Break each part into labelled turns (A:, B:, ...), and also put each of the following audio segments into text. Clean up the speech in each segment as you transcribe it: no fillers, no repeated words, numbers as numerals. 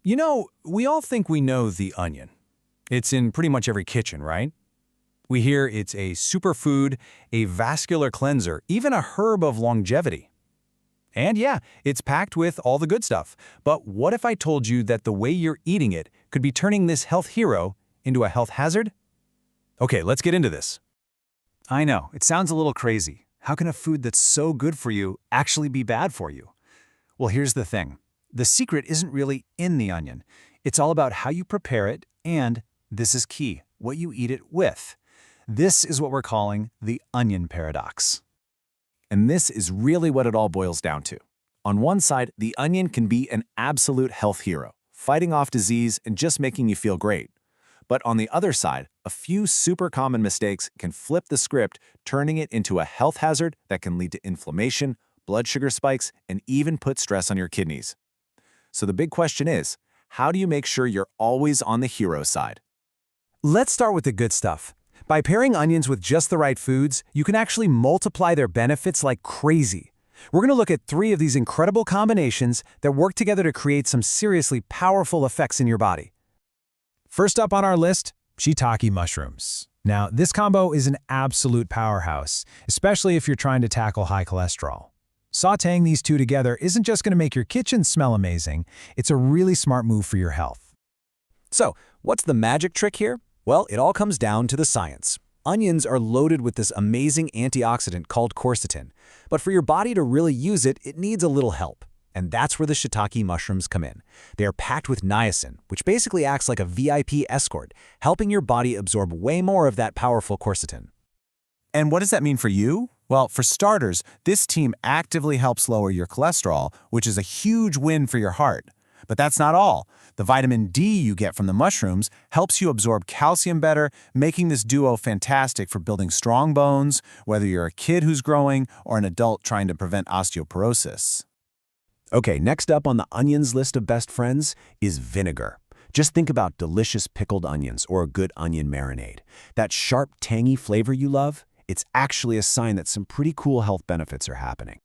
A: We all think we know the onion. It's in pretty much every kitchen, right? We hear it's a superfood, a vascular cleanser, even a herb of longevity. And yeah, it's packed with all the good stuff. But what if I told you that the way you're eating it could be turning this health hero into a health hazard? Okay, let's get into this.
B: I know, it sounds a little crazy. How can a food that's so good for you actually be bad for you? Well, here's the thing. The secret isn't really in the onion. It's all about how you prepare it and, this is key, what you eat it with. This is what we're calling the onion paradox.
C: And this is really what it all boils down to. On one side, the onion can be an absolute health hero, fighting off disease and just making you feel great. But on the other side, a few super common mistakes can flip the script, turning it into a health hazard that can lead to inflammation, blood sugar spikes, and even put stress on your kidneys. So the big question is, how do you make sure you're always on the hero side?
A: Let's start with the good stuff. By pairing onions with just the right foods, you can actually multiply their benefits like crazy. We're going to look at 3 of these incredible combinations that work together to create some seriously powerful effects in your body. First up on our list, shiitake mushrooms. Now, this combo is an absolute powerhouse, especially if you're trying to tackle high cholesterol. Sautéing these two together isn't just going to make your kitchen smell amazing, it's a really smart move for your health.
C: So, what's the magic trick here? Well, it all comes down to the science. Onions are loaded with this amazing antioxidant called quercetin, but for your body to really use it, it needs a little help. And that's where the shiitake mushrooms come in. They are packed with niacin, which basically acts like a VIP escort, helping your body absorb way more of that powerful quercetin.
D: And what does that mean for you? Well, for starters, this team actively helps lower your cholesterol, which is a huge win for your heart. But that's not all. The vitamin D you get from the mushrooms helps you absorb calcium better, making this duo fantastic for building strong bones, whether you're a kid who's growing or an adult trying to prevent osteoporosis.
C: Okay, next up on the onions list of best friends is vinegar. Just think about delicious pickled onions or a good onion marinade. That sharp, tangy flavor you love, it's actually a sign that some pretty cool health benefits are happening.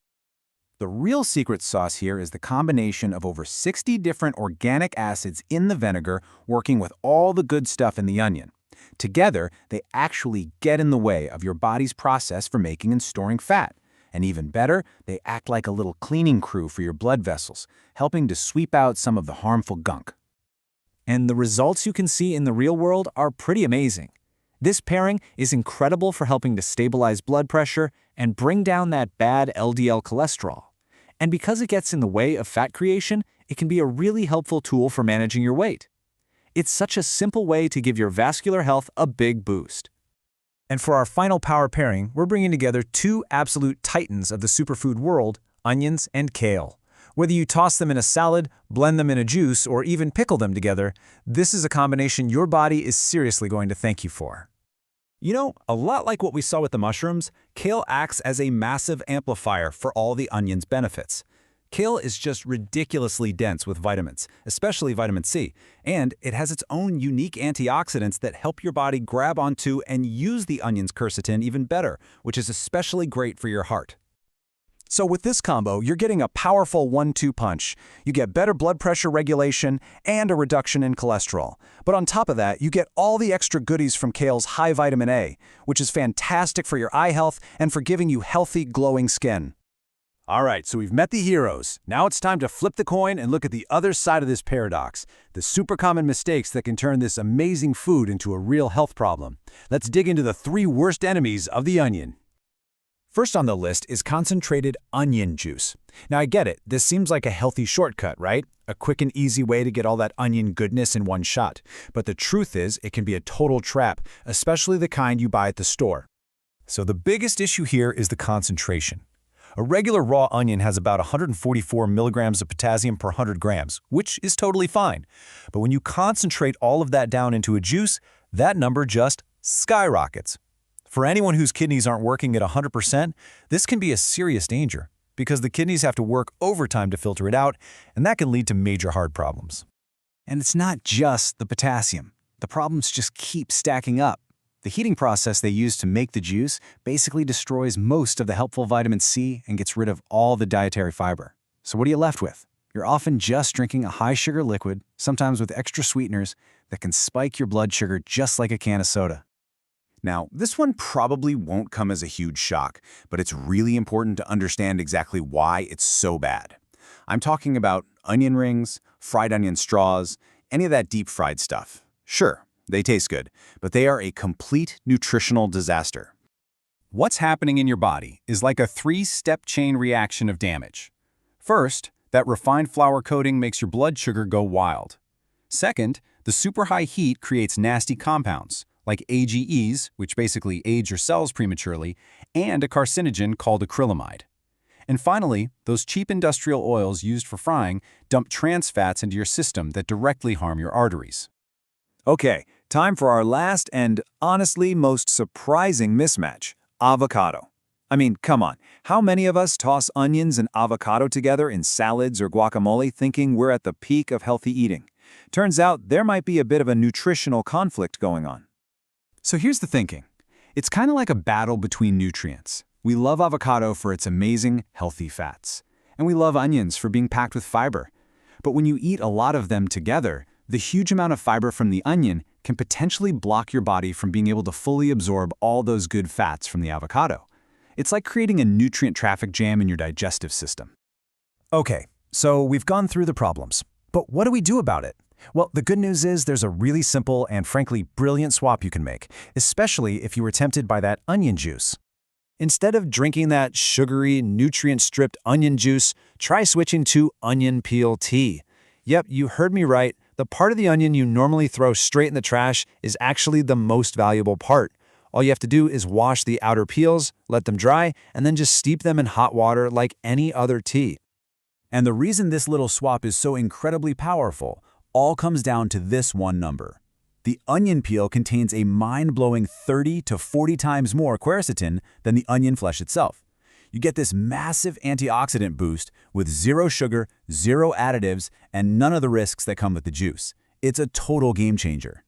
D: The real secret sauce here is the combination of over 60 different organic acids in the vinegar working with all the good stuff in the onion. Together, they actually get in the way of your body's process for making and storing fat. And even better, they act like a little cleaning crew for your blood vessels, helping to sweep out some of the harmful gunk.
B: And the results you can see in the real world are pretty amazing. This pairing is incredible for helping to stabilize blood pressure and bring down that bad LDL cholesterol. And because it gets in the way of fat creation, it can be a really helpful tool for managing your weight. It's such a simple way to give your vascular health a big boost.
A: And for our final power pairing, we're bringing together 2 absolute titans of the superfood world, onions and kale. Whether you toss them in a salad, blend them in a juice, or even pickle them together, this is a combination your body is seriously going to thank you for.
B: A lot like what we saw with the mushrooms, kale acts as a massive amplifier for all the onion's benefits. Kale is just ridiculously dense with vitamins, especially vitamin C, and it has its own unique antioxidants that help your body grab onto and use the onion's quercetin even better, which is especially great for your heart.
A: So with this combo, you're getting a powerful 1-2 punch. You get better blood pressure regulation and a reduction in cholesterol. But on top of that, you get all the extra goodies from kale's high vitamin A, which is fantastic for your eye health and for giving you healthy, glowing skin.
C: All right, so we've met the heroes. Now it's time to flip the coin and look at the other side of this paradox, the super common mistakes that can turn this amazing food into a real health problem. Let's dig into the 3 worst enemies of the onion. First on the list is concentrated onion juice. Now I get it, this seems like a healthy shortcut, right? A quick and easy way to get all that onion goodness in one shot. But the truth is, it can be a total trap, especially the kind you buy at the store.
A: So the biggest issue here is the concentration. A regular raw onion has about 144 milligrams of potassium per 100 grams, which is totally fine. But when you concentrate all of that down into a juice, that number just skyrockets. For anyone whose kidneys aren't working at 100%, this can be a serious danger because the kidneys have to work overtime to filter it out, and that can lead to major heart problems.
B: And it's not just the potassium. The problems just keep stacking up. The heating process they use to make the juice basically destroys most of the helpful vitamin C and gets rid of all the dietary fiber. So what are you left with?
A: you're often just drinking a high-sugar liquid, sometimes with extra sweeteners, that can spike your blood sugar just like a can of soda.
D: Now, this one probably won't come as a huge shock, but it's really important to understand exactly why it's so bad. I'm talking about onion rings, fried onion straws, any of that deep-fried stuff. Sure, they taste good, but they are a complete nutritional disaster.
C: What's happening in your body is like a three-step chain reaction of damage. First, that refined flour coating makes your blood sugar go wild. Second, the super high heat creates nasty compounds, like AGEs, which basically age your cells prematurely, and a carcinogen called acrylamide. And finally, those cheap industrial oils used for frying dump trans fats into your system that directly harm your arteries.
A: Okay, time for our last and, honestly, most surprising mismatch: avocado. I mean, come on, how many of us toss onions and avocado together in salads or guacamole thinking we're at the peak of healthy eating? Turns out there might be a bit of a nutritional conflict going on. So here's the thinking. It's kind of like a battle between nutrients. We love avocado for its amazing, healthy fats. And we love onions for being packed with fiber. But when you eat a lot of them together, the huge amount of fiber from the onion can potentially block your body from being able to fully absorb all those good fats from the avocado. It's like creating a nutrient traffic jam in your digestive system. Okay, so we've gone through the problems. But what do we do about it? Well, the good news is there's a really simple and frankly brilliant swap you can make, especially if you were tempted by that onion juice. Instead of drinking that sugary, nutrient-stripped onion juice, try switching to onion peel tea. Yep, you heard me right. The part of the onion you normally throw straight in the trash is actually the most valuable part. All you have to do is wash the outer peels, let them dry, and then just steep them in hot water like any other tea. And the reason this little swap is so incredibly powerful all comes down to this one number. The onion peel contains a mind-blowing 30 to 40 times more quercetin than the onion flesh itself. You get this massive antioxidant boost with zero sugar, zero additives, and none of the risks that come with the juice. It's a total game changer.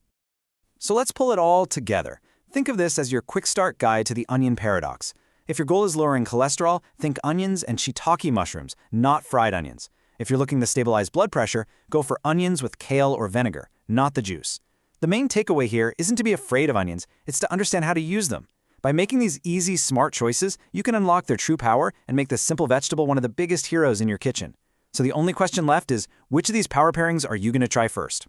A: So let's pull it all together. Think of this as your quick start guide to the onion paradox. If your goal is lowering cholesterol, think onions and shiitake mushrooms, not fried onions. If you're looking to stabilize blood pressure, go for onions with kale or vinegar, not the juice. The main takeaway here isn't to be afraid of onions, it's to understand how to use them. By making these easy, smart choices, you can unlock their true power and make this simple vegetable one of the biggest heroes in your kitchen. So the only question left is, which of these power pairings are you going to try first?